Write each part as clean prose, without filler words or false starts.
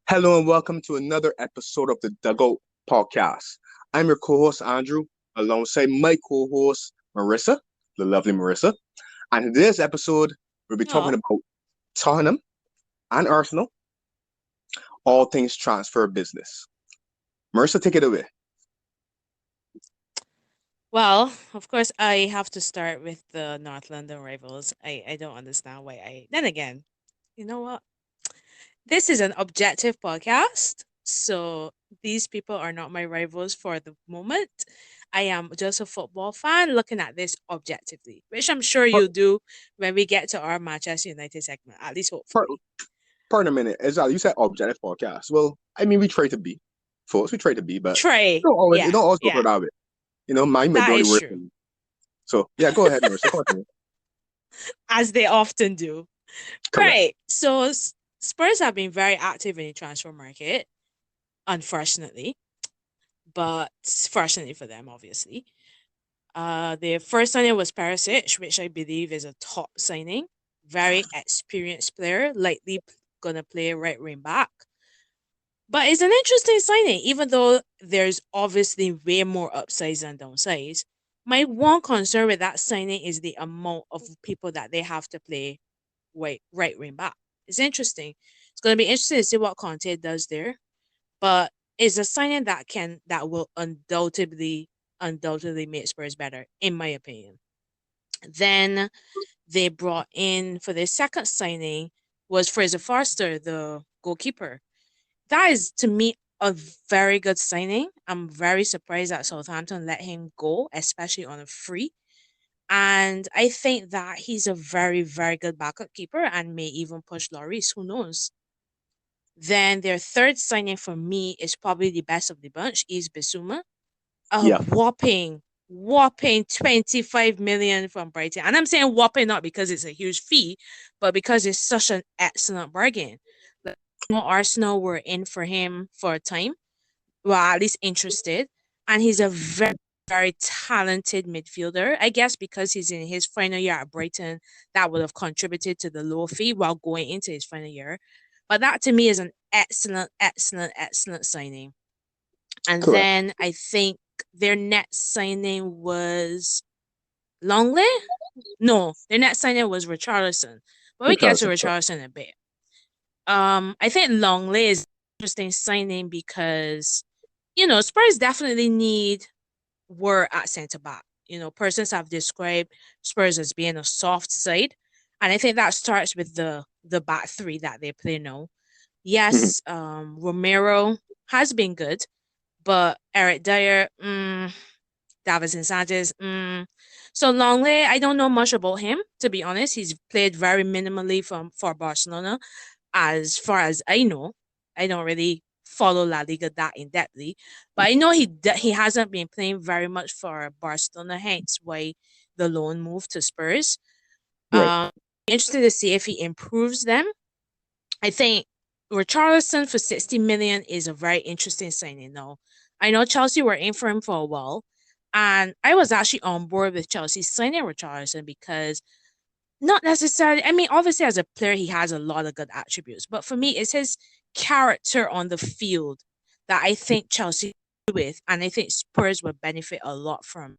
Hello and welcome to another episode of the Dugout Podcast. I'm your co-host Andrew, alongside my co-host Marissa, the lovely Marissa. And in today's episode, we'll be talking Oh, about Tottenham and Arsenal, all things transfer business. Marissa, take it away. well, of course, I have to start with the North London rivals. I don't understand why I. Then again, you know what? This is an objective podcast. So these people are not my rivals for the moment. I am just a football fan looking at this objectively, which I'm sure Par- you'll do when we get to our Manchester United segment, at least par- hopefully. Pardon a minute, as you said, objective podcast. Well, I mean, we try to be, folks. We try to be, but Trey, it yeah, don't always go for yeah, that way. My might that do all the is work. true, So yeah, go ahead, Marissa. Continue. as they often do. Correct. Right. So Spurs have been very active in the transfer market, unfortunately, but fortunately for them, obviously. Their first signing was Perisic, which I believe is a top signing. Very experienced player, likely gonna play right wing back. But it's an interesting signing, even though there's obviously way more upsides than downsides. My one concern with that signing is the amount of people that they have to play right wing back. It's interesting. It's going to be interesting to see what Conte does there, but it's a signing that will undoubtedly make Spurs better, in my opinion. Then they brought in for their second signing was Fraser Forster, the goalkeeper. That is to me a very good signing. I'm very surprised that Southampton let him go, especially on a free. And I think that he's a very, very good backup keeper and may even push Lloris. Who knows? Then their third signing for me is probably the best of the bunch, is Bissouma. A Yeah. whopping 25 million from Brighton. And I'm saying whopping not because it's a huge fee, but because it's such an excellent bargain. Like, Arsenal were in for him for a time, well, at least interested. And he's a very, very talented midfielder. I guess because he's in his final year at Brighton, that would have contributed to the low fee while going into his final year. But that to me is an excellent, excellent, excellent signing. And Correct. then I think their next signing was Longley? No, their next signing was Richarlison. But we get to Richarlison. Richarlison in a bit. I think Longley is an interesting signing because Spurs definitely need work at centre back. Persons have described Spurs as being a soft side, and I think that starts with the back three that they play now. Mhm. Yes, Romero has been good, but Eric Dyer, Davison Sanchez, So Longley, I don't know much about him, to be honest. He's played very minimally for Barcelona. As far as I know, I don't really follow La Liga that in depthly, but I know he hasn't been playing very much for Barcelona. Hence why the loan move to Spurs. Right. Interested to see if he improves them. I think Richarlison for 60 million is a very interesting signing. Now, I know Chelsea were in for him for a while, and I was actually on board with Chelsea signing Richarlison because not necessarily. I mean, obviously, as a player, he has a lot of good attributes. But for me, it's his character on the field that I think Chelsea with, and I think Spurs would benefit a lot from.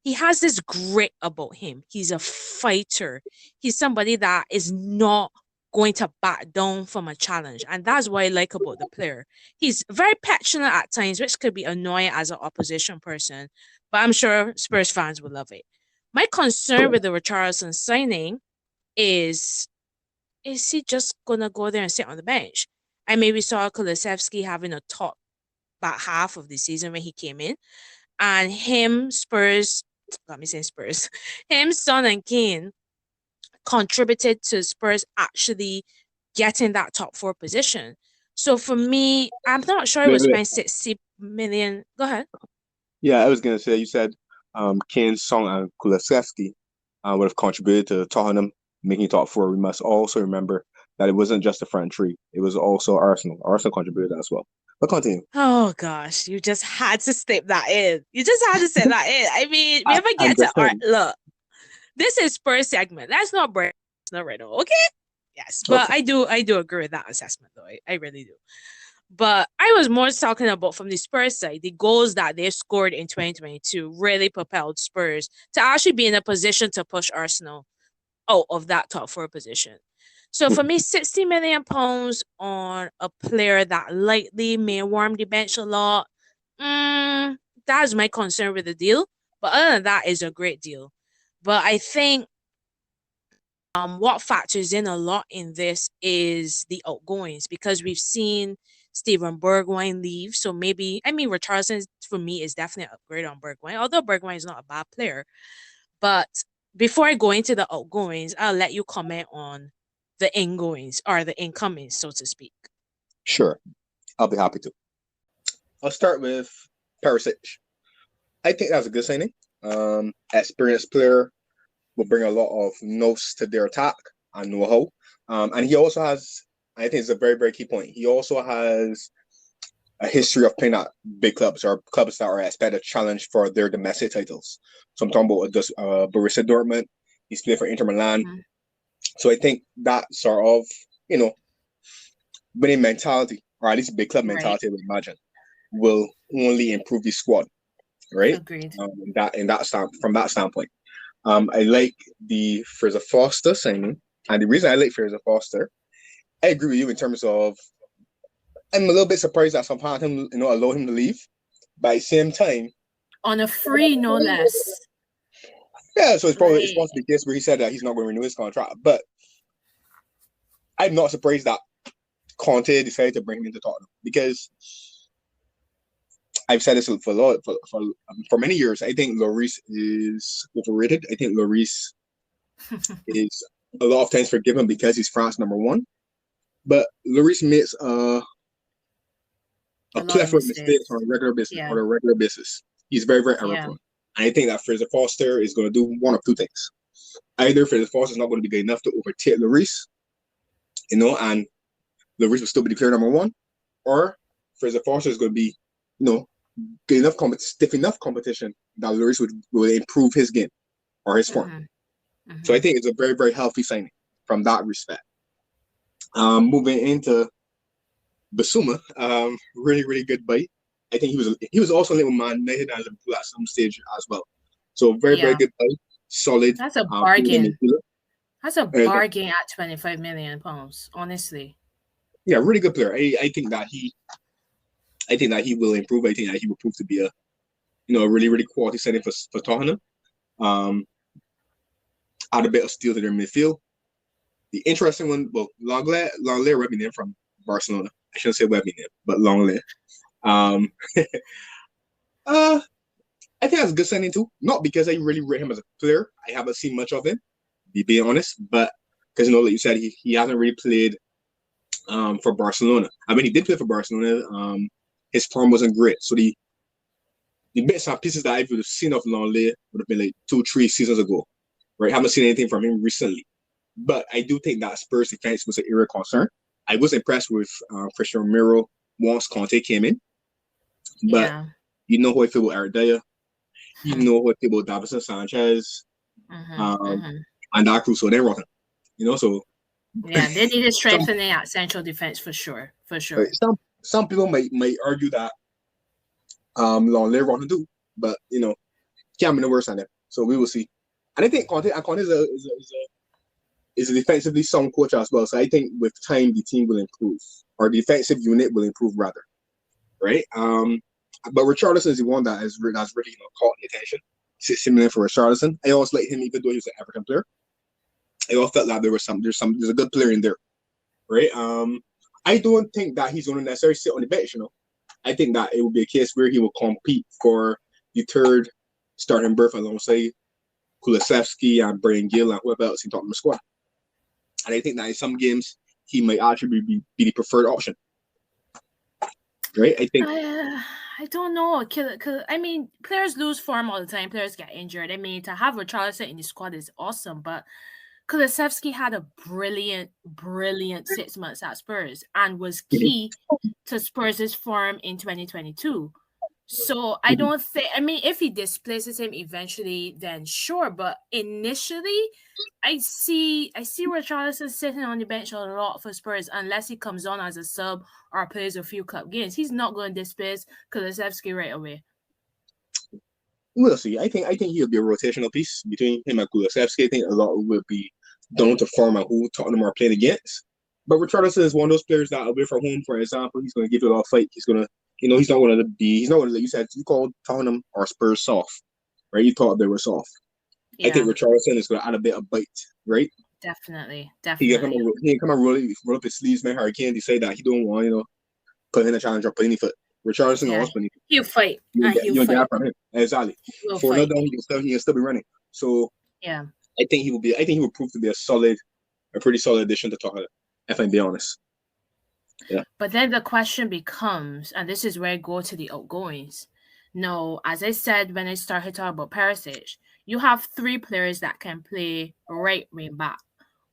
He has this grit about him. He's a fighter. He's somebody that is not going to back down from a challenge. And that's what I like about the player. He's very passionate at times, which could be annoying as an opposition person, but I'm sure Spurs fans will love it. My concern Correct. with the Richarlison signing is is he just gonna go there and sit on the bench? I maybe saw Kulusevski having a top about half of the season when he came in, and him Spurs, got me saying Spurs, him Son and Kane contributed to Spurs actually getting that top four position. So for me, I'm not sure it Wait, was wait. spent 60 million. Go ahead. Yeah, I was gonna say you said Kane, Song, and Kulusevski would have contributed to Tottenham making top four. We must also remember that it wasn't just the front three; it was also Arsenal. Arsenal contributed as well. But continue. Oh gosh, you just had to slip that in. You just had to slip that in. I mean, we ever I'm get to just art. saying. Look, this is Spurs segment. That's not Brent. No riddle. Okay. Yes, but Okay. I do agree with that assessment though. I really do. But I was more talking about from the Spurs side, the goals that they scored in 2022 really propelled Spurs to actually be in a position to push Arsenal out of that top four position. So for me, £60 million on a player that likely may warm the bench a lot, that's my concern with the deal. But other than that, is a great deal. But I think what factors in a lot in this is the outgoings because we've seen Steven Bergwijn leave. So maybe I mean Richarlison for me is definitely an upgrade on Bergwijn, although Bergwijn is not a bad player. But before I go into the outgoings, I'll let you comment on the ingoings or the incomings, so to speak. Sure. I'll be happy to. I'll start with Perisic. I think that's a good signing. Experienced player will bring a lot of nose to their attack and know-how. And he also has, I think it's a very, very key point. He also has a history of playing at big clubs or clubs that are expected to challenge for their domestic titles. So I'm talking about Borussia Dortmund. He's played for Inter Milan. Mm-hmm. So I think that sort of, you know, winning mentality, or at least big club Right. mentality, I would imagine, will only improve the squad, right? Agreed. From that standpoint. I like the Fraser Foster signing, and the reason I like Fraser Foster, I agree with you in terms of I'm a little bit surprised that Southampton, allow him to leave, but at the same time, On a free, no less. yeah. So it's Like, possibly the case where he said that he's not going to renew his contract, but I'm not surprised that Conte decided to bring him into Tottenham because I've said this for a lot for many years. I think Lloris is overrated. I think Lloris is a lot of times forgiven because he's France number one. But Lloris makes a a lot of plethora of mistakes mistakes. on Yeah. a regular basis. He's very, very error Yeah. prone. And I think that Fraser Foster is going to do one of two things. Either Fraser Foster is not going to be good enough to overtake Lloris, and Lloris will still be declared number one, or Fraser Foster is going to be, good enough, stiff enough competition that Lloris will improve his game or his form. Mm-hmm. So I Mm-hmm. think it's a very, very healthy signing from that respect. Moving into Basuma, really, really good bite. I think he was also linked with Man United and Liverpool at some stage as well. So very, very Yeah. good bite, solid. That's a Pretty good bargain. midfielder. That's a And, bargain at £25 million, honestly. yeah, really good player. I think that he will improve. I think that he will prove to be a really, really quality signing for Tottenham. Um, Add a bit of steel to their midfield. The interesting one, well, Longley rubbing in from Barcelona. I shouldn't say Webby name, but Longley. Um, uh, I think that's a good signing too. Not because I really rate him as a player. I haven't seen much of him, being honest, but because like you said, he hasn't really played for Barcelona. I mean, he did play for Barcelona. His form wasn't great, so the bits and pieces that I would have seen of Longley would have been like 2-3 seasons ago. Right, haven't seen anything from him recently, but I do think that Spurs defense was an area of concern. I was impressed with Christian Romero once Conte came in, but Yeah. you know how I feel about Ardaya. You know how I feel about Davison Sanchez, Mm-hmm. um, Mm-hmm. and that crew. So they're rotten. So Yeah, they needed some strengthening at central defense for sure. For right, sure. some people might argue that Longley rotten too, but can't be no worse than them. So we will see. And I think Conte is a defensively sound coach as well. So I think with time the team will improve, or the defensive unit will improve rather. Right. But Richarlison is the one that's really caught the attention. Similar for Richarlison, I always like him even though he's an African player. I always felt that there's a good player in there. Right. I don't think that he's going to necessarily sit on the bench. I think that it will be a case where he will compete for the third starting berth alongside Kulusevski and Brian Gill and whoever else in Tottenham squad. And I think that in some games he might actually be the preferred option. Right? I think I don't know. I mean, players lose form all the time. Players get injured. I mean, to have Richarlison in the squad is awesome, but Kulusevski had a brilliant 6 months at Spurs and was key to Spurs' form in 2022. So I don't think, I mean, if he displaces him eventually, then sure. But initially, I see Richarlison sitting on the bench a lot for Spurs unless he comes on as a sub or plays a few club games. He's not going to displace Kulusevski right away. We'll see. I think he'll be a rotational piece between him and Kulusevski. I think a lot will be down to form and who Tottenham are playing against. But Richarlison is one of those players that away from home, for example, he's going to give you a lot of fight. He's going to, he's not going to he's not going to, like you said, you called Tottenham or Spurs soft, right? You thought they were soft. Yeah. I think Richarlison is going to add a bit of bite, right? Definitely. He can come and roll up his sleeves, man. Harry Kane decide that he don't want, put in a challenge or put any foot. Richarlison always put any foot. He'll fight. He'll fight from him. Exactly. For another down, he can still be running. So yeah, I think he will prove to be a pretty solid addition to Tottenham, if I'm being honest. Yeah. But then the question becomes, and this is where I go to the outgoings. No, as I said when I started talking about Perisic, you have 3 players that can play right wing back.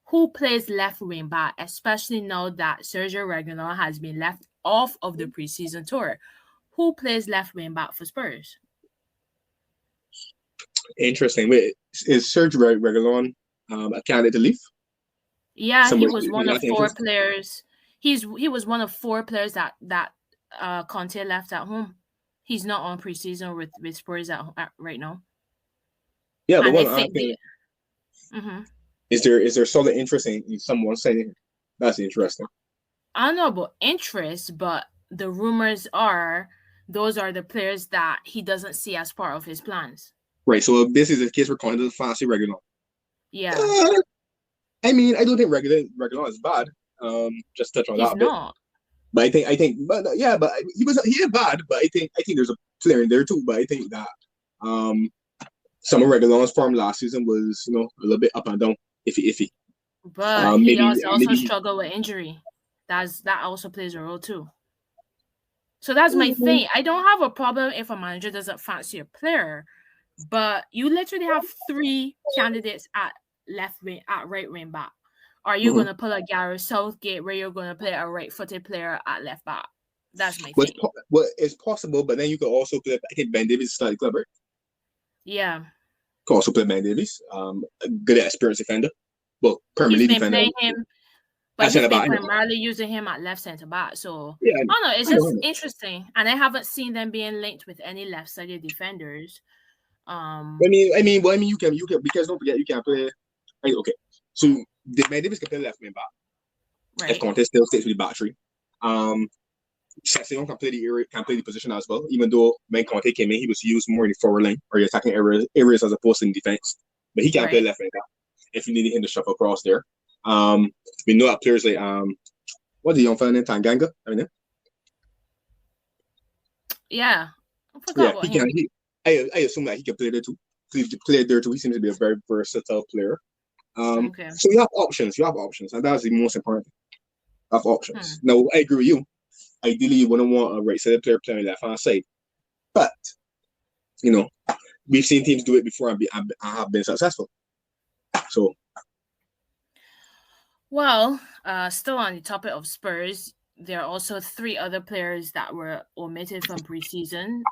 Who plays left wing back, especially now that Sergio Reguilón has been left off of the preseason tour? Who plays left wing back for Spurs? Interesting. Wait, is Sergio Reguilón a candidate to leave? Yeah, he was one of 4 players. He was one of 4 players that Conte left at home. He's not on preseason with Spurs at right now. Yeah, but is there solid interest in someone saying that's interesting? I don't know about interest, but the rumors are those are the players that he doesn't see as part of his plans. Right. So this is a case where Conte doesn't fancy Reguilón. Yeah. I mean, I don't think Reguilón is bad. Just touch on that a bit. Not. But I think, but he is bad. But I think there's a player in there too. But I think that some of Reguilón's form last season was a little bit up and down, iffy. But he also struggled with injury. That also plays a role too. So that's my thing. I don't have a problem if a manager doesn't fancy a player, but you literally have 3 candidates at right wing back. Are you going to pull a Gareth Southgate where you're going to play a right-footed player at left back? That's my thing. Well, it's possible, but then you could also play. I think Ben Davies started club, right? Yeah. You could also play Ben Davies. A good experienced defender. Well, permanently defender. But he's been primarily using him at left centre back. So yeah, I don't know. It's just interesting, and I haven't seen them being linked with any left-sided defenders. I mean, you can because don't forget you can play. Okay, so Ben Davies can play left wing back. Right. If Conte still stays with the back three. Session can play the position as well. Even though when Conte came in, he was used more in the forward line or the attacking areas as opposed to in defense. But he can play left wing back if you need him to shuffle across there. We know that players like what's the young fella named Tanganga? Yeah, I forgot about him. I assume that he can play there too. He seems to be a very versatile player. Okay. So you have options, and that's the most important thing. You have options. Now I agree with you. Ideally, you wouldn't want a right-sided player playing left hand side, but we've seen teams do it before and have been successful. So. Well, still on the topic of Spurs, there are also 3 other players that were omitted from preseason.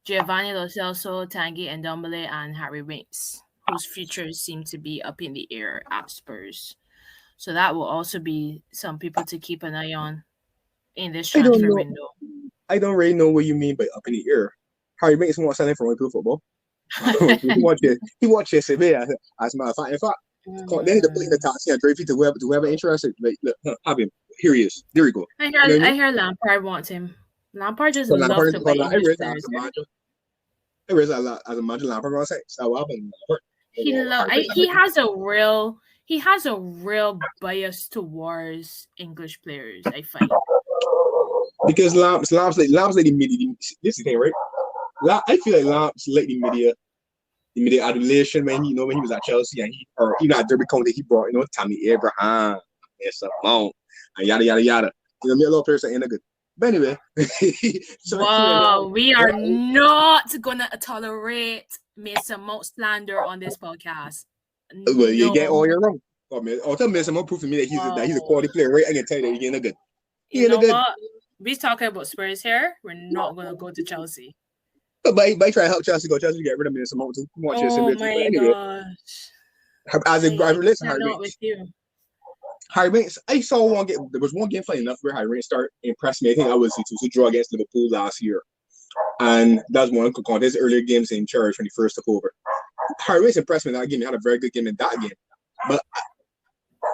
Giovanni Lo Celso, Tanguy Ndombele, and Harry Winks, whose futures seem to be up in the air at Spurs. So that will also be some people to keep an eye on in this transfer window. I don't really know what you mean by up in the air. Harry Winks won't sign for Liverpool football. he watches Sevilla as a matter of fact. In fact, they need to put in the taxi and drive you to whoever interested. Like, look, have him. Here he is. There we go. I hear Lampard wants him. Lampard just loves to play English players. I realize as a manager, Lampard gonna say, "So what happened?" He has a real bias towards English players, I find. Because Lamps like the media. This is the thing, right? I feel like Lamps like the media adulation when he was at Chelsea and even at Derby County he brought Tammy Abraham, Mount, and yada yada yada. A lot of players that ain't good. But anyway, we are not gonna tolerate Mason Mount slander on this podcast. Well, you get all your wrong. I'll tell Mason Mount prove to me that he's a quality player, right? I can tell you that he ain't good. You He know look good. what? We're talking about Spurs here. We're not going to go to Chelsea. But he try to help Chelsea go. Chelsea get rid of him in some moment too. Want Chelsea Oh to too. But my anyway, gosh. as it I relates to Harry cannot with Winks. you. Harry Winks, I saw one game. There was one game funny enough where Harry Winks started impressed me. I think I was to draw against Liverpool last year. And that's one of his earlier games in charge when he first took over. Harry Winks impressed me in that game. He had a very good game in that game. But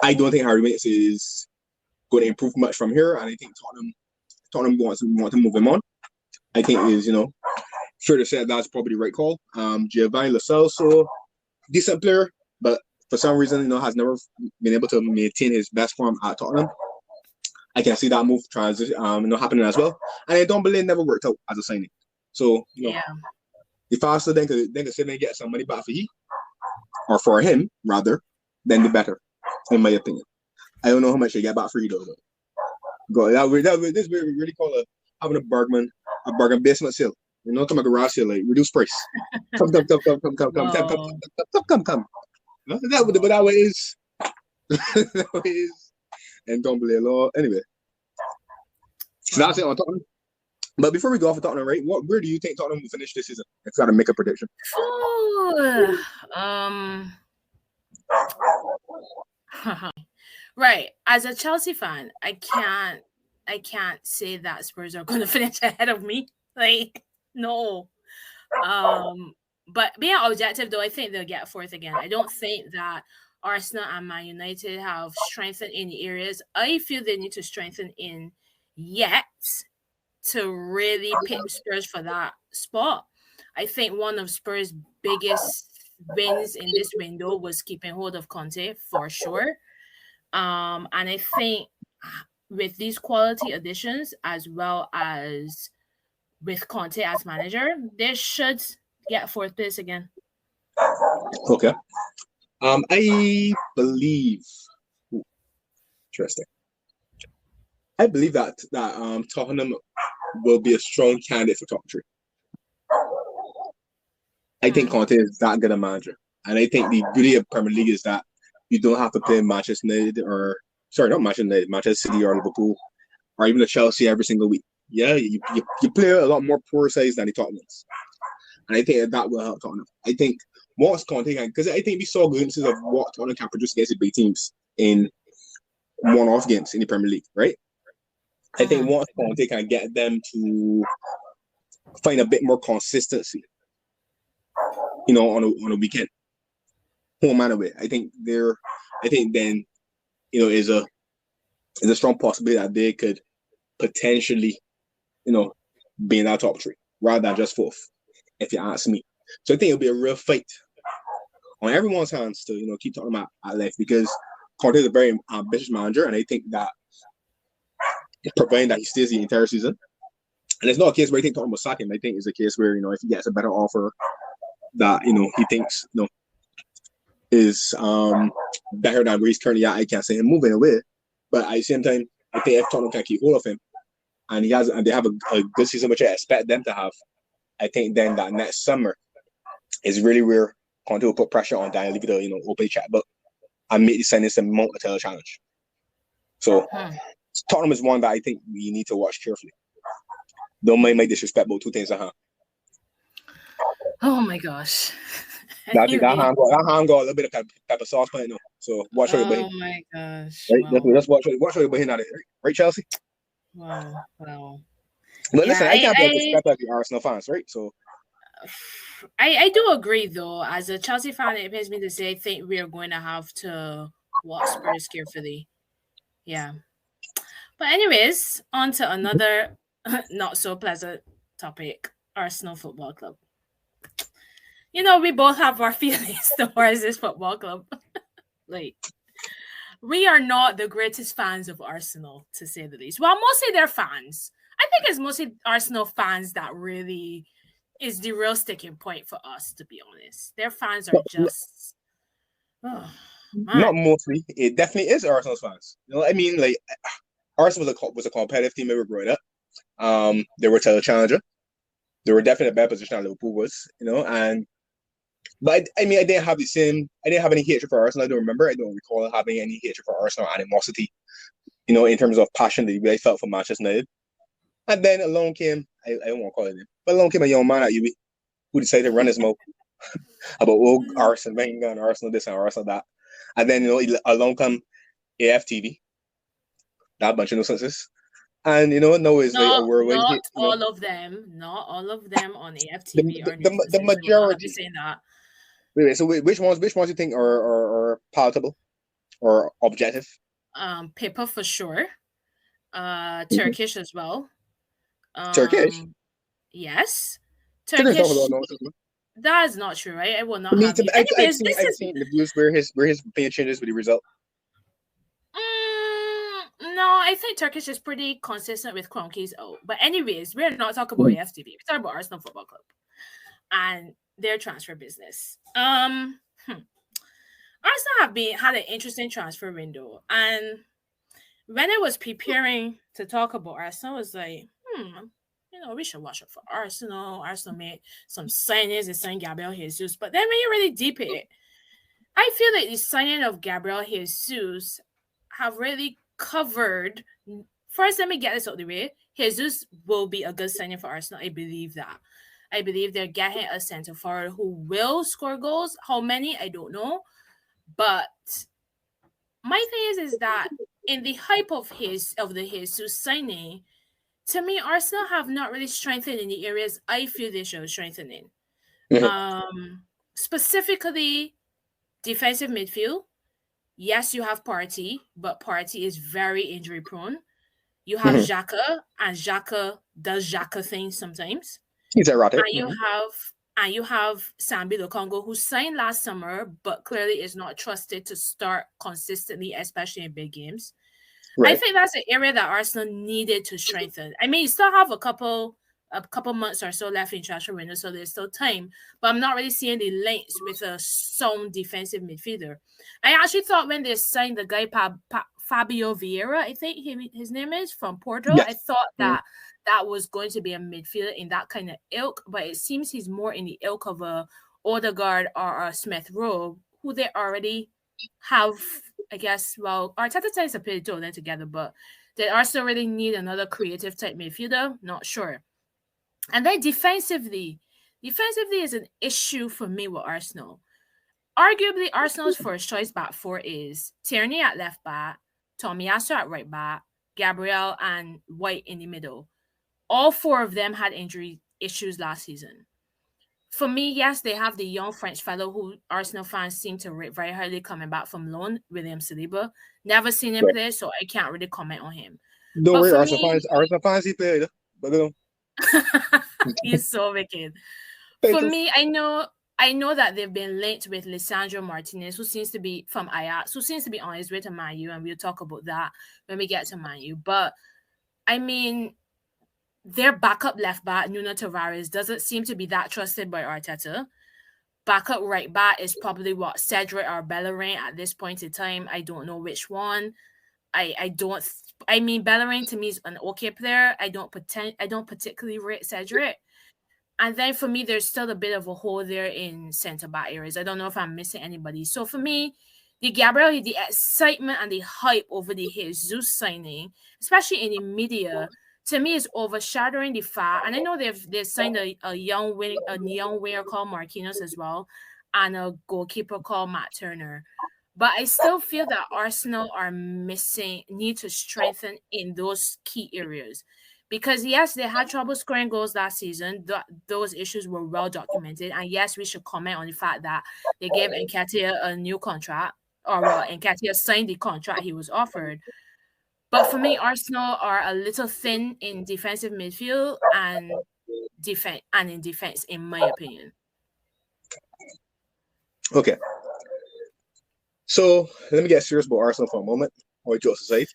I don't think Harry Winks is going to improve much from here. And I think Tottenham want to move him on. I think is, fair to say that's probably the right call. Giovanni Lo Celso, decent player, but for some reason, has never been able to maintain his best form at Tottenham. I can see that move transition, happening as well. And I don't believe it never worked out as a signing. So, the faster they could sit and get some money back for he, or for him rather, then the better, in my opinion. I don't know how much they get back for you though. This we really call having a bargain basement sale. Come a garage sale, like reduce price. Come. That way is that way is and don't believe law. Anyway. So that's it on Tottenham. But before we go off of Tottenham, right? Where do you think Tottenham will finish this season? It's got to make a prediction. Right. As a Chelsea fan, I can't say that Spurs are going to finish ahead of me. Like, no. But being objective, though, I think they'll get fourth again. I don't think that Arsenal and Man United have strengthened in the areas I feel they need to strengthen in yet to really pick Spurs for that spot. I think one of Spurs' biggest wins in this window was keeping hold of Conte for sure. And I think with these quality additions, as well as with Conte as manager, they should get fourth place again. Okay. I believe. Interesting. I believe that Tottenham will be a strong candidate for top three. I think Conte is that good a manager, and I think the beauty of Premier League is that you don't have to play Manchester United not Manchester United, Manchester City or Liverpool, or even the Chelsea every single week. Yeah, you play a lot more poor sides than the top ones, and I think that will help Tottenham. I think once Conte can, because I think we saw glimpses of what Tottenham can produce against the big teams in one-off games in the Premier League, right? I think once Conte can get them to find a bit more consistency, on a weekend, home and away. I think then, is a strong possibility that they could potentially, be in that top three rather than just fourth, if you ask me. So I think it'll be a real fight on everyone's hands to, keep talking about at left, because Conte is a very ambitious manager, and I think that providing that he stays the entire season, and it's not a case where I think Tottenham will sack him. I think it's a case where, if he gets a better offer that, he thinks, is better than where he's currently at, I can't say him moving away. But at the same time, I think if Tottenham can keep hold of him and they have a good season, which I expect them to have, I think then that next summer is really where Conte will put pressure on Daniel Levy to, open the checkbook and make the signings a mount a title challenge. So Tottenham is one that I think we need to watch carefully. Don't mind my disrespect about two things. Oh my gosh. That ham got a little bit of pepper sauce on it, no. So watch what you're behind. Oh my gosh. Right? Wow. Let's watch what you're behind at it. Right, Chelsea? Wow. But listen, I can't disrespect the Arsenal fans, right? So I do agree, though. As a Chelsea fan, it pains me to say I think we are going to have to watch Spurs carefully. Yeah. But anyways, on to another not so pleasant topic, Arsenal Football Club. We both have our feelings towards this football club. Like, we are not the greatest fans of Arsenal, to say the least. Well, mostly they're fans. I think it's mostly Arsenal fans that really is the real sticking point for us, to be honest. Their fans are just... not mostly. It definitely is Arsenal fans. I mean, like, Arsenal was a competitive team ever growing up. They were title challenger. They were definitely in a better position than Liverpool was, But I didn't have any hatred for Arsenal. I don't remember. I don't recall having any hatred for Arsenal animosity in terms of passion that I felt for Manchester United. And then along came, I don't want to call it him, but along came a young man at UB who decided to run his mouth about Arsenal, Wenger and Arsenal this and Arsenal that. And then, along come AFTV, that bunch of nuisances. And, now it's like a whirlwind. Not all of them. Not all of them on AFTV are the majority. Saying that. Wait, so which ones you think are palatable or objective? Pippa for sure. Turkish as well. Turkish? Yes. Turkish. That is not true, right? I will not have you. I've seen the views where his opinion changes with the result. No, I think Turkish is pretty consistent with Kroenke's. But anyways, we're not talking about AFTV. We're talking about Arsenal Football Club and their transfer business. Arsenal have had an interesting transfer window, and when I was preparing to talk about Arsenal, I was like, we should watch it for Arsenal. Arsenal made some signings. They signed Gabriel Jesus. But then when you really deep it, I feel like the signing of Gabriel Jesus have really covered. First, let me get this out of the way. Jesus will be a good signing for Arsenal. I believe that. I believe they're getting a center forward who will score goals. How many? I don't know. But my thing is that in the hype of the Jesus signing, to me, Arsenal have not really strengthened in the areas I feel they should strengthen in. Mm-hmm. Specifically, defensive midfield. Yes, you have Partey, but Partey is very injury prone. You have Xhaka, and Xhaka does Xhaka things sometimes. He's erratic. And you have Sambi Lokongo, who signed last summer, but clearly is not trusted to start consistently, especially in big games. Right. I think that's an area that Arsenal needed to strengthen. I mean, you still have a couple months or so left in transfer window, so there's still time. But I'm not really seeing the links with a sound defensive midfielder. I actually thought when they signed the guy Fabio Vieira, I think his name is, from Porto, yes. I thought that was going to be a midfielder in that kind of ilk, but it seems he's more in the ilk of a Odegaard or a Smith Rowe, who they already have. I guess, well, Arteta tries to put it all together, but they also really need another creative type midfielder. Not sure. And then defensively is an issue for me with Arsenal. Arguably, Arsenal's first choice back four is Tierney at left back, Tomiyasu at right back, Gabriel and White in the middle. All four of them had injury issues last season. For me, yes, they have the young French fellow who Arsenal fans seem to rate very highly coming back from loan, William Saliba. Never seen him play, so I can't really comment on him. Don't worry, Arsenal fans, he played. He's so wicked. For me, I know that they've been linked with Lisandro Martinez, who seems to be from Ajax, who seems to be on his way to Man U, and we'll talk about that when we get to Man U. But, I mean, their backup left back, Nuno Tavares, doesn't seem to be that trusted by Arteta. Backup right back is probably Cedric or Bellerin at this point in time. I don't know which one. I mean, Bellerin to me is an okay player. I don't particularly rate Cedric. And then for me, there's still a bit of a hole there in centre back areas. I don't know if I'm missing anybody. So for me, the excitement and the hype over the Jesus signing, especially in the media, to me is overshadowing the fact, and I know they've signed a young winger called Marquinhos as well, and a goalkeeper called Matt Turner. But I still feel that Arsenal need to strengthen in those key areas. Because yes, they had trouble scoring goals last season. Those issues were well documented. And yes, we should comment on the fact that they gave Nketiah a new contract, or Nketiah signed the contract he was offered. But for me, Arsenal are a little thin in defensive midfield and in defense, in my opinion. Okay. So let me get serious about Arsenal for a moment. Or jokes aside.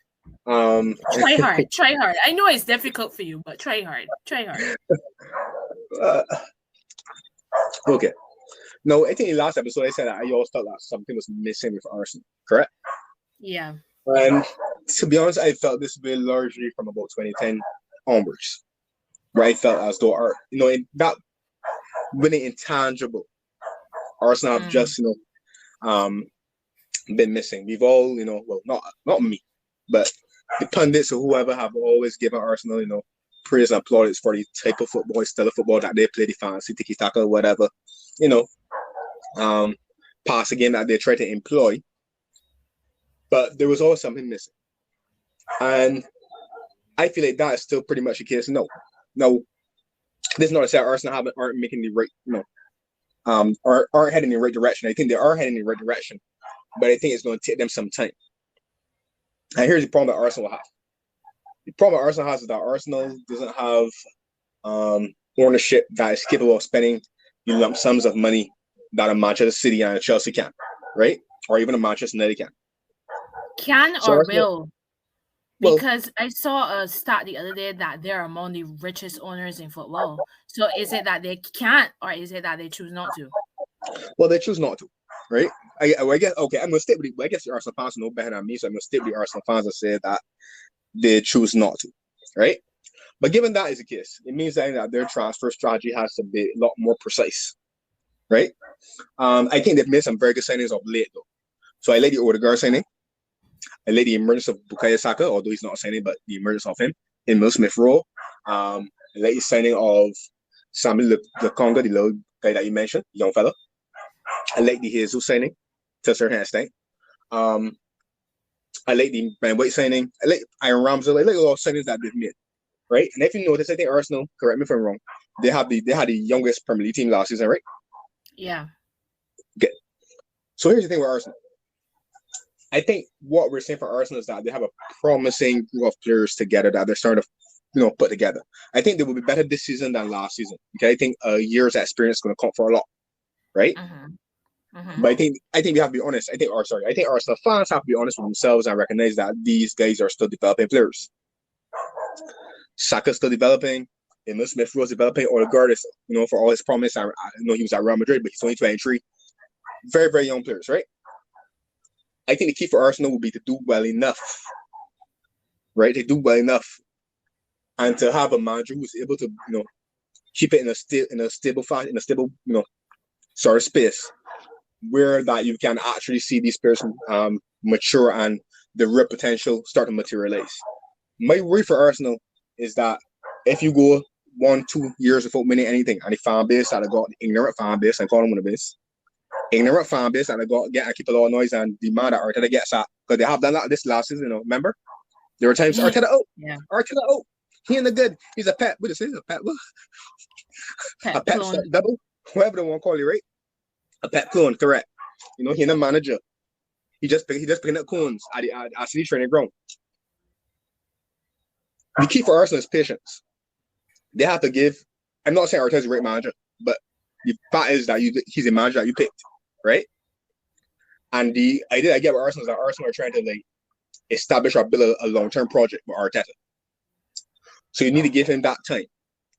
Try hard. I know it's difficult for you, but try hard. Okay. No, I think in the last episode I said that I always thought that something was missing with Arsenal, correct? Yeah. And to be honest, I felt this would be largely from about 2010 onwards, where I felt as though in that winning intangible, Arsenal have just been missing. We've all well, not me, but the pundits or whoever have always given Arsenal, praise and plaudits for the type of football, style of football that they play, the fancy tiki taka, whatever, you know, pass game that they try to employ. But there was always something missing. And I feel like that is still pretty much the case. No, this is not to say Arsenal aren't making the right, aren't heading in the right direction. I think they are heading in the right direction, but I think it's going to take them some time. And here's the problem that Arsenal have. The problem that Arsenal has is that Arsenal doesn't have ownership that is capable of spending lump sums of money that a Manchester City and a Chelsea can, right? Or even a Manchester United can. Can or will? Because I saw a stat the other day that they're among the richest owners in football. So is it that they can't, or is it that they choose not to? Well, they choose not to, right? I guess, okay, I'm going to stick with it. I guess the Arsenal fans know better than me, so I'm going to stick with the Arsenal fans that say that they choose not to, right? But given that is the case, it means that their transfer strategy has to be a lot more precise, right? I think they've made some very good signings of late, though. So I like the Odegaard signing. I like the emergence of Bukayo Saka, although he's not a signing, but the emergence of him in Will Smith role. I like the signing of Samuel Lukonga, the little guy that you mentioned, young fella. I like the Jesus signing to a certain extent. I like the Ben White signing. I like Aaron Ramsey. I like all signings that they've made, right? And if you notice, I think Arsenal, correct me if I'm wrong, they had the youngest Premier League team last season, right? Yeah. Okay. So here's the thing with Arsenal. I think what we're saying for Arsenal is that they have a promising group of players together that they're starting to, put together. I think they will be better this season than last season. Okay, I think a year's experience is going to count for a lot, right? But I think we have to be honest. I think Arsenal fans have to be honest with themselves and recognize that these guys are still developing players. Saka's still developing. Emil Smith was developing. Odegaard is, for all his promise, I know he was at Real Madrid, but he's only 23. Very, very young players, right? I think the key for Arsenal will be to do well enough, right? To do well enough, and to have a manager who's able to, keep it in a stable, sort of space, where that you can actually see these players mature and the real potential start to materialize. My worry for Arsenal is that if you go 1-2 years without winning anything, and the fan base that I got, the ignorant fan base, I call them one of this. Ignorant fan base that I got get and keep a lot of noise and demand that Arteta gets at, because they have done that this last season, remember? There were times Arteta out. Yeah. Arteta out. He in the good. He's a pet. What is it? A pet what? A pet double? Whoever they want to call you, right? A pet clone, correct. He in a manager. He just picking up clones at the city training ground. The key for Arsenal is patience. They have to give. I'm not saying Arteta's a great manager, but the fact is that he's a manager that you picked, right? And the idea I get with Arsenal is that Arsenal are trying to establish or build a long-term project with Arteta. So you need to give him that time.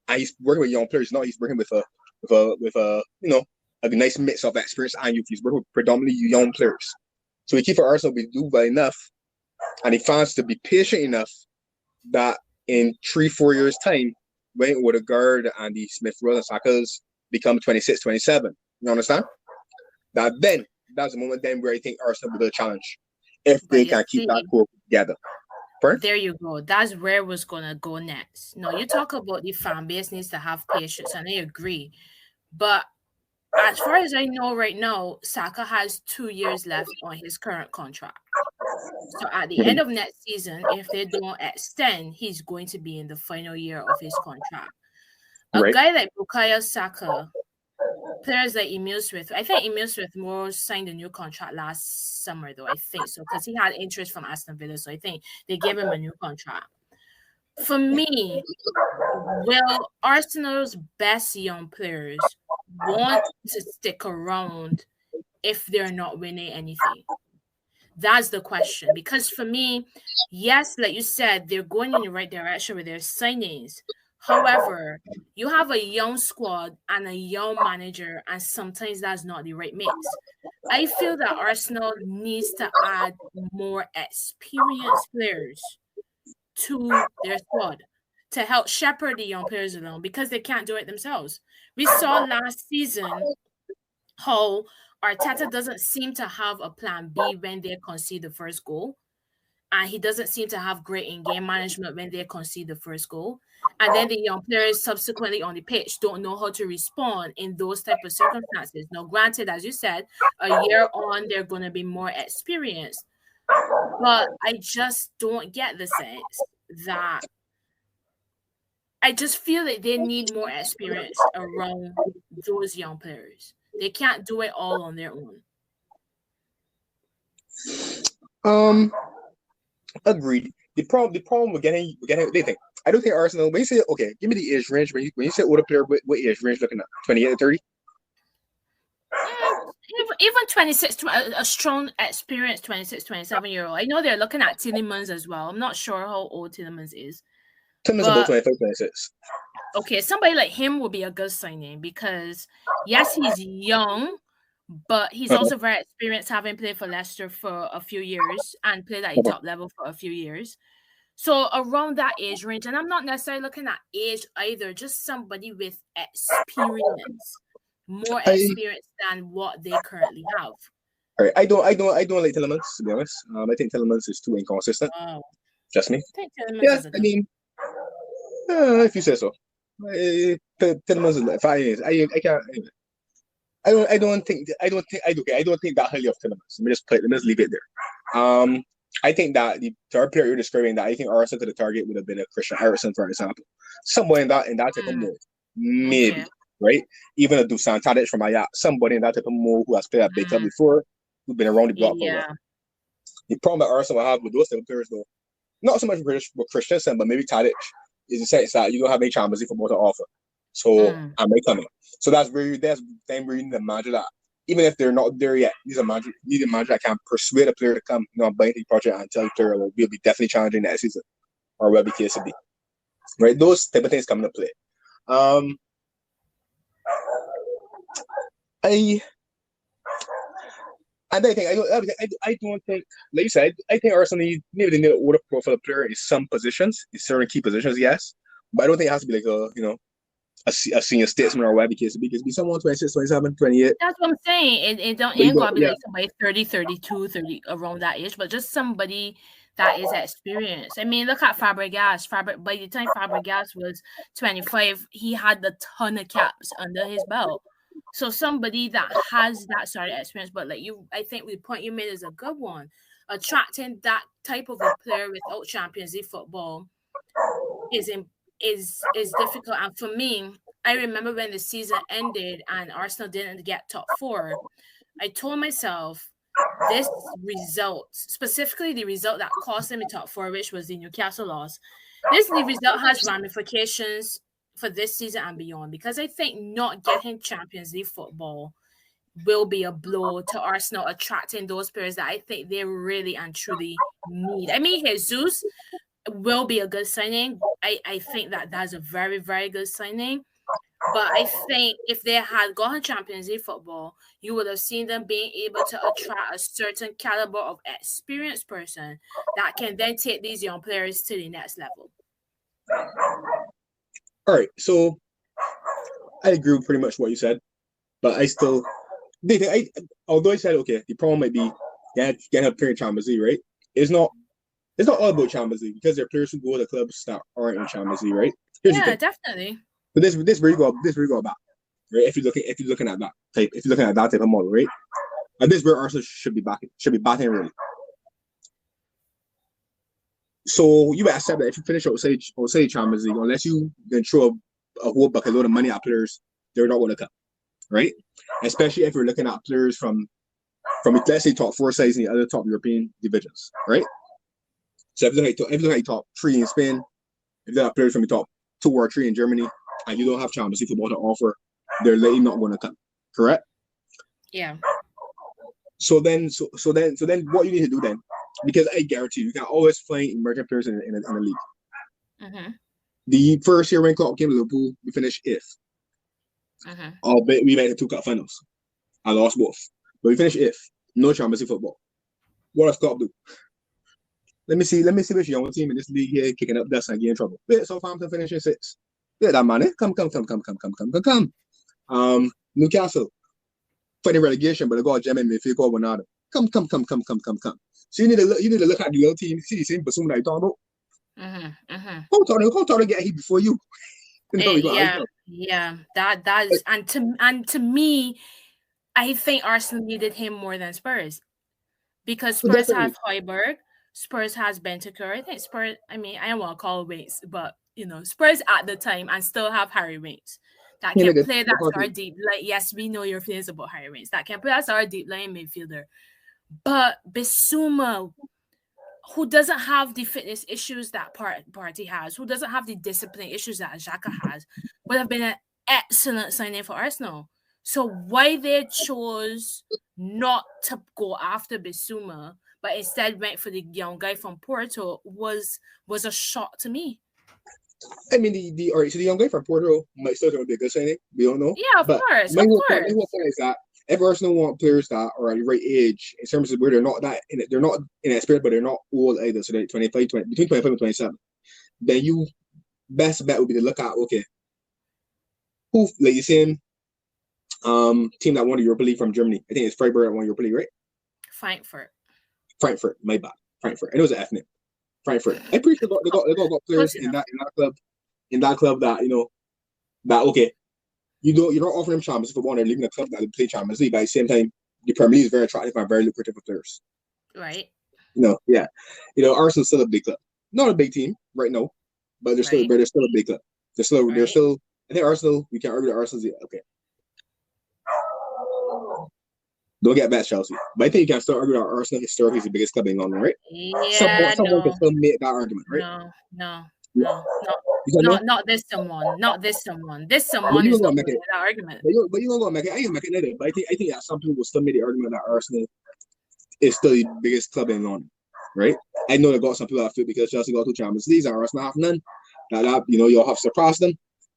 And he's working with young players. Now he's working with a nice mix of experience and youth. He's working with predominantly young players. So the key for Arsenal will be to do well enough, and the fans to be patient enough that in 3-4 years' time, when Odegaard and the Smith Rowe and Sakas become 26, 27, you understand? That's the moment then where I think Arsenal will be a challenge if they can keep that core together. Pardon? There you go. That's where I was gonna go next. No, you talk about the fan base needs to have patience, and I agree. But as far as I know right now, Saka has 2 years left on his current contract. So at the end of next season, if they don't extend, he's going to be in the final year of his contract. A guy like Bukayo Saka, players like Emil Smith, I think Emil Smith more signed a new contract last summer, though. I think so, because he had interest from Aston Villa, so I think they gave him a new contract. For me, will Arsenal's best young players want to stick around if they're not winning anything? That's the question. Because for me, yes, like you said, they're going in the right direction with their signings. However, you have a young squad and a young manager, and sometimes that's not the right mix. I feel that Arsenal needs to add more experienced players to their squad to help shepherd the young players along, because they can't do it themselves. We saw last season how Arteta doesn't seem to have a plan B when they concede the first goal. and he doesn't seem to have great in-game management when they concede the first goal. And then the young players subsequently on the pitch don't know how to respond in those type of circumstances. Now, granted, as you said, a year on, they're going to be more experienced. But I just don't get the sense that I just feel that they need more experience around those young players. They can't do it all on their own. Agreed. The problem we're getting they think I don't think Arsenal when you say okay, give me the age range when you say older player, what age range looking at 28 to 30? Even 26, a strong, experienced 26, 27-year-old. I know they're looking at Tielemans as well. I'm not sure how old Tielemans is. Tielemans about 25, 26. Okay, somebody like him will be a good signing because, yes, he's young, but he's also very experienced, having played for Leicester for a few years and played at the top level for a few years. So around that age range, and I'm not necessarily looking at age either, just somebody with experience, more experience than what they currently have. All right, I don't like Tielemans, to be honest. I think Tielemans is too inconsistent. Wow. Just me. I think Tielemans Yeah, is a I good mean, if you say so. Tielemans is like 5 years. I can't. I don't think that highly of Tielemans. Let me just leave it there. I think that the third player you're describing that I think Arsenal to the target would have been a Christian Eriksen, for example. Somebody in that type of mold. Maybe. Okay. Right? Even a Dusan Tadic from Ajax, somebody in that type of mold who has played at big club before, who's been around the block for a while. The problem that Arsenal will have with those type of players though, not so much with Christensen, but maybe Tadic, is the sense that you don't have any Champions League football to offer. So I may come in. So that's then where you need to imagine that. Even if they're not there yet, you need a manager that can persuade a player to come, buy the project and tell the player will be definitely challenging next season, or whatever the case would be. Right? Those type of things come into play. I don't think, like you said, I think Arsenal maybe they need an older profile player in some positions, in certain key positions, yes. But I don't think it has to be like a senior statesman or whatever the case would be. It could be someone 26, 27, 28. That's what I'm saying. It ain't gotta be like somebody 30, 32, 30, around that age, but just somebody that is experienced. I mean, look at Fabregas. By the time Fabregas was 25, he had a ton of caps under his belt. So somebody that has that sort of experience, but I think the point you made is a good one. Attracting that type of a player without Champions League football is difficult. And for me, I remember when the season ended and Arsenal didn't get top 4, I told myself this result, specifically the result that cost them the top 4, which was the Newcastle loss, this result has ramifications for this season and beyond, because I think not getting Champions League football will be a blow to Arsenal attracting those players that I think they really and truly need. I mean, Jesus will be a good signing. I think that's a very, very good signing. But I think if they had gotten Champions League football, you would have seen them being able to attract a certain caliber of experienced person that can then take these young players to the next level. All right, so I agree with pretty much what you said, but I still, although I said okay, the problem might be getting a player in Champions League, right? It's not all about Champions League, because there are players who go to clubs that aren't in Champions League, right? Definitely. But this where you go about, right? If you're looking at that type of model, right? And this is where Arsenal should be batting really. So you accept that if you finish outside Champions League, unless you then throw a whole bucket load of money at players, they're not going to come, right? Especially if you're looking at players from let's say top 4 sides in the other top European divisions, right? So if you look at top 3 in Spain, if you have players from the top 2 or 3 in Germany, and you don't have Champions League football to offer, they're likely not going to come, correct? Yeah. So then what you need to do then, because I guarantee you can always find emerging players in the league. Mm-hmm. The first year when Klopp came to Liverpool, we finished 8th. Mm-hmm. Albeit we made the 2 cup finals. I lost both, but we finished 8th. No Champions League football. What does Klopp do? Let me see which young team in this league here kicking up dust and getting in trouble. Yeah, Southampton finishing 6th. Yeah, that man, come. Newcastle fighting relegation, but they got a gem in midfield called Bernardo. Come. So you need to look at the other team, see the same person that you talking about. Come talk to get him before you. Yeah. That is, and to me, I think Arsenal needed him more than Spurs because Spurs have Højbjerg, Spurs has Bentancur. I think Spurs. I mean, I don't want to call Winks, but Spurs at the time and still have Harry Winks that can play that sort of deep. Like, yes, we know your feelings about Harry Winks that can play that sort of deep line midfielder, but Bissouma, who doesn't have the fitness issues that Party has, who doesn't have the discipline issues that Xhaka has, would have been an excellent signing for Arsenal. So why they chose not to go after Bissouma, but instead went for the young guy from Porto was a shock to me. I mean, all right, so the young guy from Porto might still be a good signing. We don't know. Yeah, of course. My whole point is that if Arsenal want players that are at the right age in terms of where they're not inexperienced, but they're not old either, so they're between 25 and 27, then you best bet would be to look at, okay, who, like you saying, team that won the Europa League from Germany. I think it's Freiburg that won Europa League, right? Frankfurt, my bad. Frankfurt. I know it's an F name. Frankfurt. I'm pretty sure they got players in that club that that okay. You're not offering them Champions Football, they're leaving a club that they play Champions League, but at the same time, the Premier League is very attractive and very lucrative for players. Right. Yeah. Arsenal's still a big club. Not a big team right now, but they're still a big club. They're still I think Arsenal, we can't argue that Arsenal's okay. Don't get back Chelsea. But I think you can still argue that Arsenal historically is the biggest club in London, right? Yeah. Someone can still make that argument, right? No. Not this someone. This someone is not making that argument. But you're gonna make it. I ain't making it. But I think that some people will still make the argument that Arsenal is still the biggest club in London, right? I know they got some people that feel because Chelsea got 2 Champions Leagues and Arsenal have none. That you'll have surpassed them.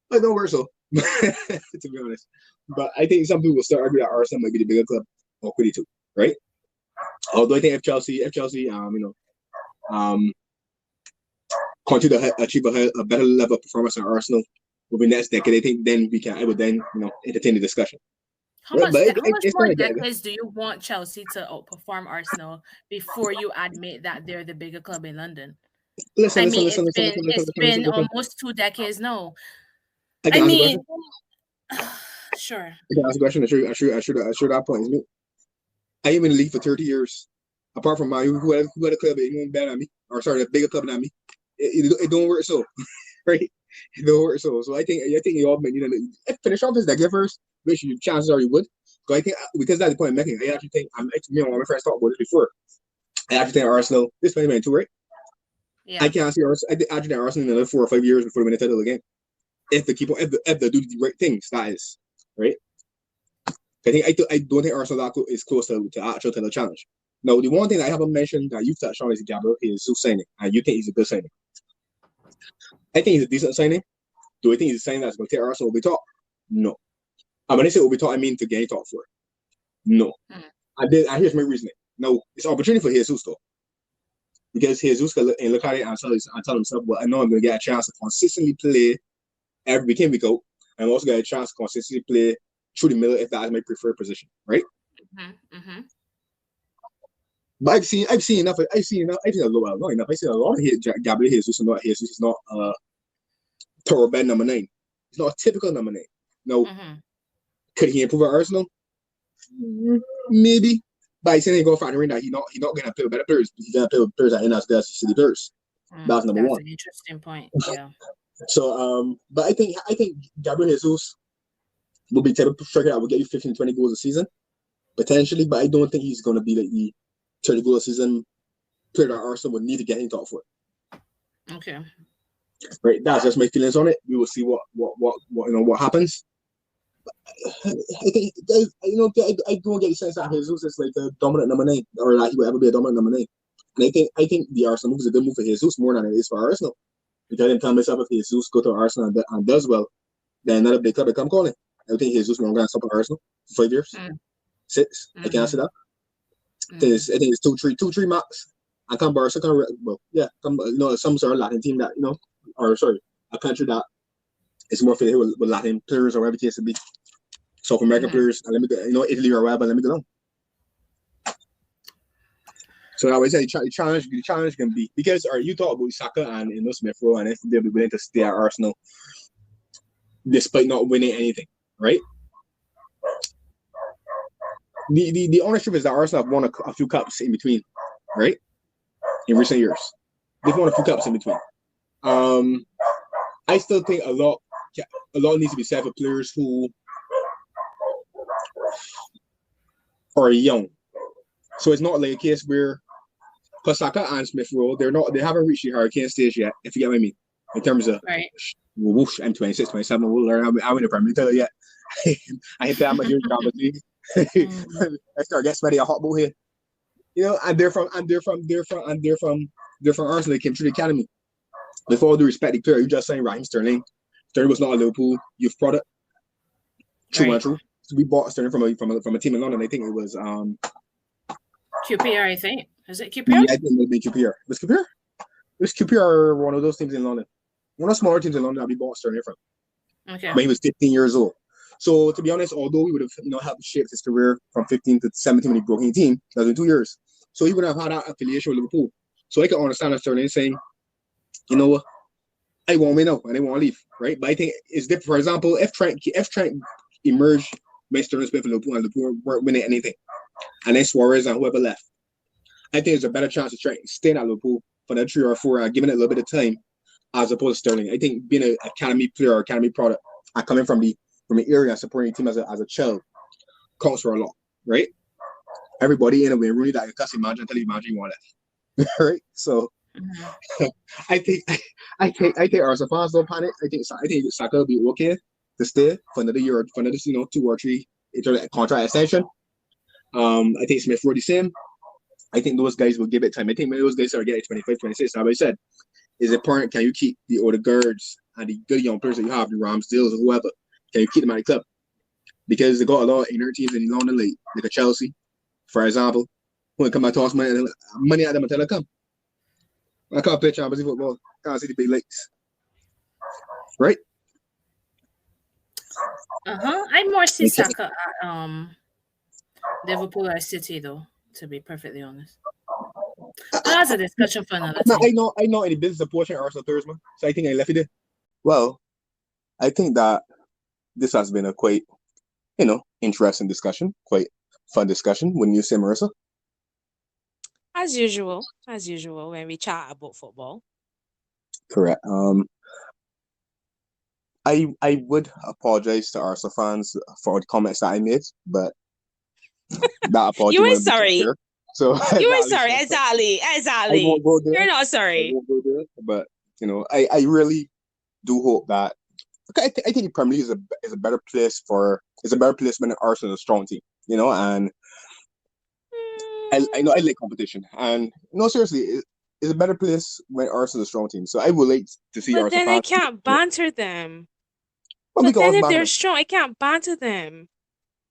But don't worry so. To be honest. But I think some people will still argue that Arsenal might be the bigger club or Quiddy too, right? Although I think if Chelsea continue to achieve a better level of performance in Arsenal within the next decade, I think then I would entertain the discussion. How much more decades do you want Chelsea to outperform Arsenal before you admit that they're the bigger club in London? It's been almost 2 decades now. Sure. I can ask a question. I'm sure that point is me. I ain't been in the league for 30 years. Apart from who had a club that ain't better than me, or sorry, a bigger club than me. It don't work so, right? It don't work so. So I think you all finish off this decade first, which chances are you would. So I think because that's the point I'm making. I actually think me and one of my friends talked about this before. I actually think Arsenal this 2022, right? Yeah. I can't see Arsenal. I actually think Arsenal in another 4 or 5 years before they win the title again. If they do the right things, that is right. I don't think Arsenal is close to actual title challenge. Now, the one thing I haven't mentioned that you've touched on is Gabriel Jesus signing, and you think he's a good signing. I think he's a decent signing. Do I think he's a signing that's going to take Arsenal will be top? No. And when I say will be top, I mean to get top for it. No. And here's my reasoning. No, it's an opportunity for Jesus though. Because Jesus can look at it and tell himself, well, I know I'm going to get a chance to consistently play every week in, week out, and I'm also get a chance to consistently play through the middle if that is my preferred position, right? But I've seen enough. I've seen a lot of Gabriel Jesus is not thoroughbred number 9. He's not a typical number 9. No, could he improve at Arsenal? Maybe. But I think he go factor in that he's not going to play with better players. He's going to play with players that are not as good as City players. That's number 1. That's an interesting point. Yeah. So, but I think Gabriel Jesus will be the type of striker that will get you 15, 20 goals a season, potentially. But I don't think he's going to be the 30 goal a season player that Arsenal would need to get him top for. Okay. Right. That's just my feelings on it. We will see what happens. I think I don't get the sense that Jesus is like a dominant number 9, or that he will ever be a dominant number 9. And I think the Arsenal move is a good move for Jesus more than it is for Arsenal. Because I tell myself if Jesus go to Arsenal and does well, then another big club will come calling. I think Jesus won't going to stop at Arsenal for 5 years, 6. I can't say that. I think it's 2-3 max. And come Barca, some sort of Latin team that a country that is more familiar with Latin players or whatever it is to be. South American players, and let me go, Italy or whatever, let me go down. So I always say the challenge can be because you talk about Saka and Smith Rowe and if they'll be willing to stay at Arsenal despite not winning anything, right? The ownership is that Arsenal have won a few cups in between, right? In recent years, they've won a few cups in between. I still think a lot needs to be said for players who are young. So it's not like a case where Saka and Smith Rowe, they haven't reached the hurricane stage yet, if you get what I mean. In terms of whoosh, I'm 26, 27, we'll learn. I'm in the Premier League yet. I hit that I'm a huge Champions League. I start getting sweaty a hot boat here. And they're from Arsenal. They came through the academy. With all due respect, the player you just saying Raheem Sterling. Sterling was not a Liverpool youth product. True. So we bought Sterling from a team in London. I think it was QPR, I think. Is it QPR? Yeah, I think it would be QPR. Was QPR? It was QPR, one of those teams in London. One of the smaller teams in London that we bought Sterling from. Okay. When he was 15 years old. So to be honest, although he would have helped shape his career from 15 to 17 when he broke in team, that was in 2 years. So he would have had that affiliation with Liverpool. So I can understand Sterling saying, you know what, I won't win out and I won't leave, right? But I think it's different. For example, if Trent emerged when Sterling played for Liverpool and Liverpool weren't winning anything, and then Suarez and whoever left, I think there's a better chance of Trent staying at Liverpool for that 3 or 4, giving it a little bit of time, as opposed to Sterling. I think being an academy player or academy product, and coming from the area and supporting the team as a child, counts for a lot, right? Everybody in a way, Rooney that you can't imagine until you imagine you want it, right? So I think Arsenal fans don't panic. I think Saka will be okay to stay for another year, for another 2 or 3 contract extension. I think Smith Rowe the same. I think those guys will give it time. I think when those guys are getting 25, 26, as I said, is important. Can you keep the older guards and the good young players that you have, the Ramsdales or whoever? Can you keep them at the club? Because they got a lot of inner teams in London, like a Chelsea, for example, who come and toss money at them until they come. I can't play Champions League football. Can't see the big leagues, right? I more see Saka at Liverpool or City, though. To be perfectly honest, that's a discussion for another time. I know any business supporting Arsenal players, man. So I think I left it there. Well, I think that this has been a quite, interesting discussion, quite fun discussion. Wouldn't you say, Marissa? As usual, when we chat about football. Correct. I would apologize to Arsenal fans for the comments that I made, but that apology. You ain't sorry. So you ain't sorry. Exactly. You're not sorry. I won't go there, but I really do hope that. I think the Premier League is a better place when Arsenal is a strong team, and I know I like competition, and seriously, it's a better place when Arsenal is a strong team. So I would like to see Arsenal. But then I can't banter them. Well, but then if they're strong, I can't banter them.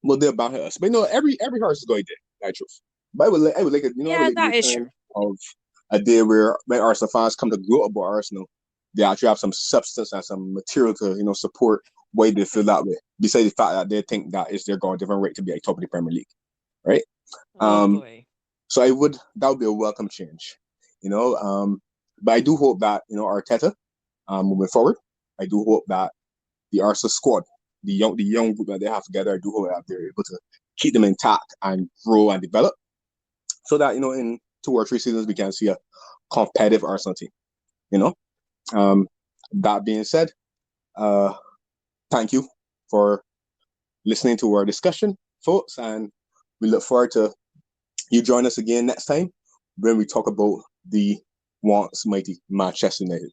Well, they'll banter us, but every horse is going to die, truth. But I would like it. That is true. Of a day where when Arsenal fans come to grow up about Arsenal, they actually have some substance and some material to support why they feel that way. Besides the fact that they think that is their God-given right to be at top of the Premier League, right? Boy. So that would be a welcome change, But I do hope that Arteta, moving forward, I do hope that the Arsenal squad, the young group that they have together, I do hope that they're able to keep them intact and grow and develop, so that in 2 or 3 seasons we can see a competitive Arsenal team. That being said, thank you for listening to our discussion, folks, and we look forward to you join us again next time when we talk about the once mighty Manchester United.